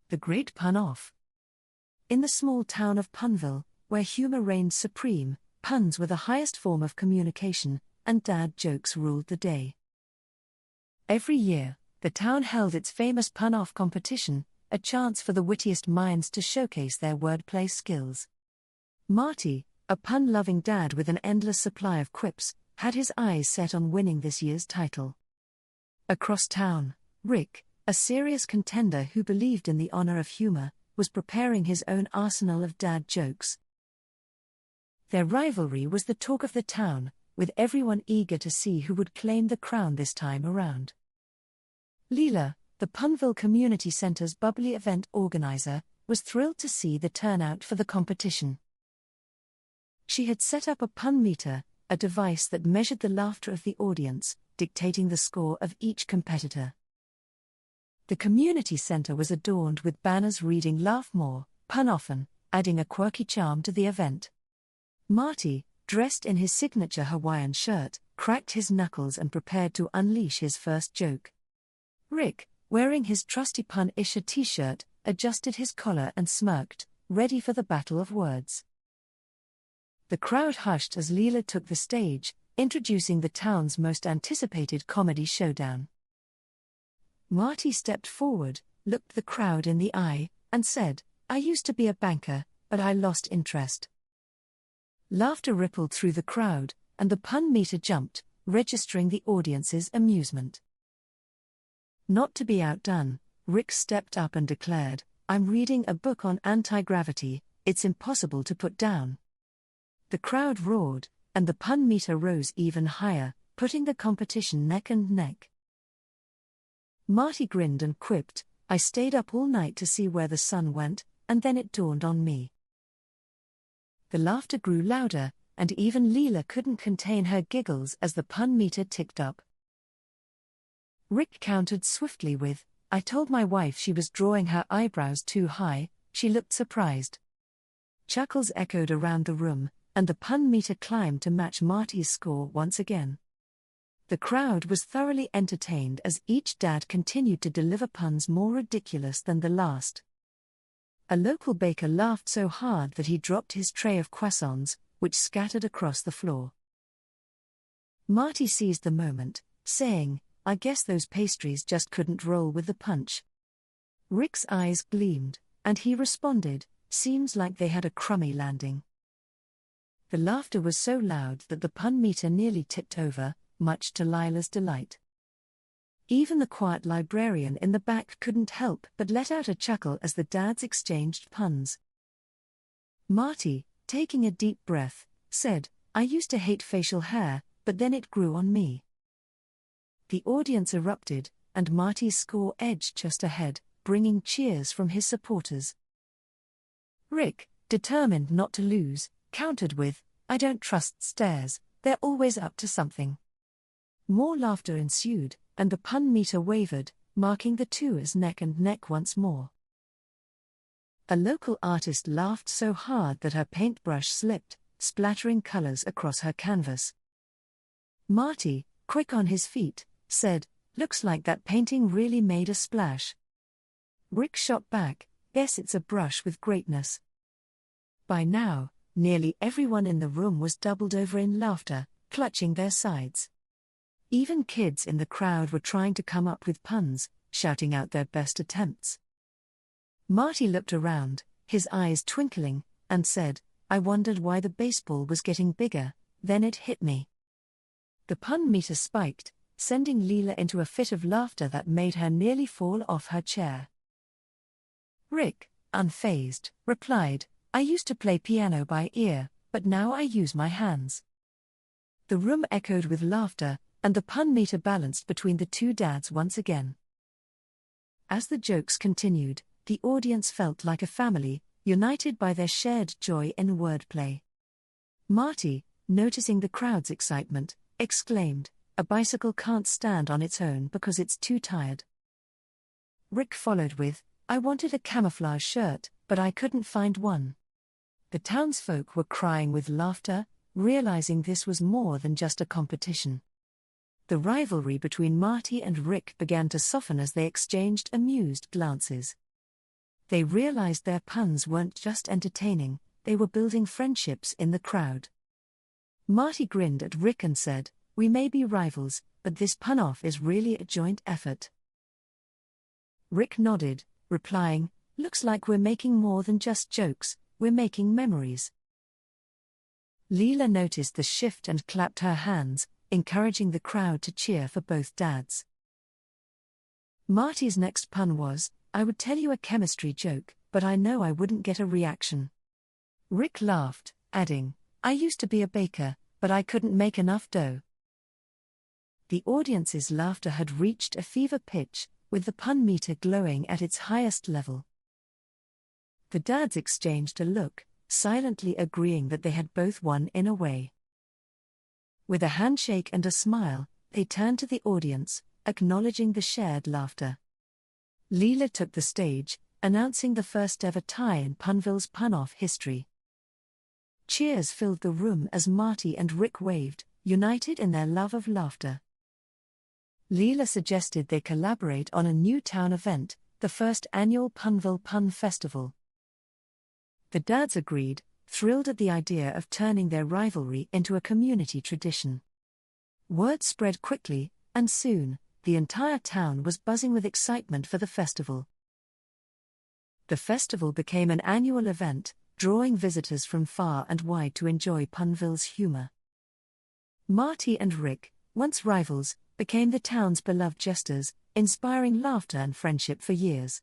The Great Pun-Off. In the small town of Punville, where humor reigned supreme, puns were the highest form of communication, and dad jokes ruled the day. Every year, the town held its famous pun-off competition, a chance for the wittiest minds to showcase their wordplay skills. Marty, a pun-loving dad with an endless supply of quips, had his eyes set on winning this year's title. Across town, Rick, a serious contender who believed in the honor of humor, was preparing his own arsenal of dad jokes. Their rivalry was the talk of the town, with everyone eager to see who would claim the crown this time around. Leela, the Punville Community Center's bubbly event organizer, was thrilled to see the turnout for the competition. She had set up a pun meter, a device that measured the laughter of the audience, dictating the score of each competitor. The community center was adorned with banners reading "Laugh More, Pun Often," adding a quirky charm to the event. Marty, dressed in his signature Hawaiian shirt, cracked his knuckles and prepared to unleash his first joke. Rick, wearing his trusty Pun-Isha t-shirt, adjusted his collar and smirked, ready for the battle of words. The crowd hushed as Leela took the stage, introducing the town's most anticipated comedy showdown. Marty stepped forward, looked the crowd in the eye, and said, "I used to be a banker, but I lost interest." Laughter rippled through the crowd, and the pun meter jumped, registering the audience's amusement. Not to be outdone, Rick stepped up and declared, "I'm reading a book on anti-gravity, it's impossible to put down." The crowd roared, and the pun meter rose even higher, putting the competition neck and neck. Marty grinned and quipped, "I stayed up all night to see where the sun went, and then it dawned on me." The laughter grew louder, and even Leela couldn't contain her giggles as the pun meter ticked up. Rick countered swiftly with, "I told my wife she was drawing her eyebrows too high, she looked surprised." Chuckles echoed around the room, and the pun meter climbed to match Marty's score once again. The crowd was thoroughly entertained as each dad continued to deliver puns more ridiculous than the last. A local baker laughed so hard that he dropped his tray of croissants, which scattered across the floor. Marty seized the moment, saying, "I guess those pastries just couldn't roll with the punch." Rick's eyes gleamed, and he responded, "Seems like they had a crummy landing." The laughter was so loud that the pun meter nearly tipped over, much to Lila's delight. Even the quiet librarian in the back couldn't help but let out a chuckle as the dads exchanged puns. Marty, taking a deep breath, said, "I used to hate facial hair, but then it grew on me." The audience erupted, and Marty's score edged just ahead, bringing cheers from his supporters. Rick, determined not to lose, countered with, "I don't trust stairs, they're always up to something." More laughter ensued, and the pun meter wavered, marking the two as neck and neck once more. A local artist laughed so hard that her paintbrush slipped, splattering colors across her canvas. Marty, quick on his feet, said, "Looks like that painting really made a splash." Rick shot back, "Guess it's a brush with greatness." By now, nearly everyone in the room was doubled over in laughter, clutching their sides. Even kids in the crowd were trying to come up with puns, shouting out their best attempts. Marty looked around, his eyes twinkling, and said, "I wondered why the baseball was getting bigger, then it hit me." The pun meter spiked, sending Leela into a fit of laughter that made her nearly fall off her chair. Rick, unfazed, replied, "I used to play piano by ear, but now I use my hands." The room echoed with laughter, and the pun meter balanced between the two dads once again. As the jokes continued, the audience felt like a family, united by their shared joy in wordplay. Marty, noticing the crowd's excitement, exclaimed, "A bicycle can't stand on its own because it's too tired." Rick followed with, "I wanted a camouflage shirt, but I couldn't find one." The townsfolk were crying with laughter, realizing this was more than just a competition. The rivalry between Marty and Rick began to soften as they exchanged amused glances. They realized their puns weren't just entertaining, they were building friendships in the crowd. Marty grinned at Rick and said, "We may be rivals, but this pun-off is really a joint effort." Rick nodded, replying, "Looks like we're making more than just jokes, we're making memories." Leela noticed the shift and clapped her hands, encouraging the crowd to cheer for both dads. Marty's next pun was, "I would tell you a chemistry joke, but I know I wouldn't get a reaction." Rick laughed, adding, "I used to be a baker, but I couldn't make enough dough." The audience's laughter had reached a fever pitch, with the pun meter glowing at its highest level. The dads exchanged a look, silently agreeing that they had both won in a way. With a handshake and a smile, they turned to the audience, acknowledging the shared laughter. Leela took the stage, announcing the first ever tie in Punville's pun-off history. Cheers filled the room as Marty and Rick waved, united in their love of laughter. Leela suggested they collaborate on a new town event, the first annual Punville Pun Festival. The dads agreed, thrilled at the idea of turning their rivalry into a community tradition. Word spread quickly, and soon, the entire town was buzzing with excitement for the festival. The festival became an annual event, drawing visitors from far and wide to enjoy Punville's humor. Marty and Rick, once rivals, became the town's beloved jesters, inspiring laughter and friendship for years.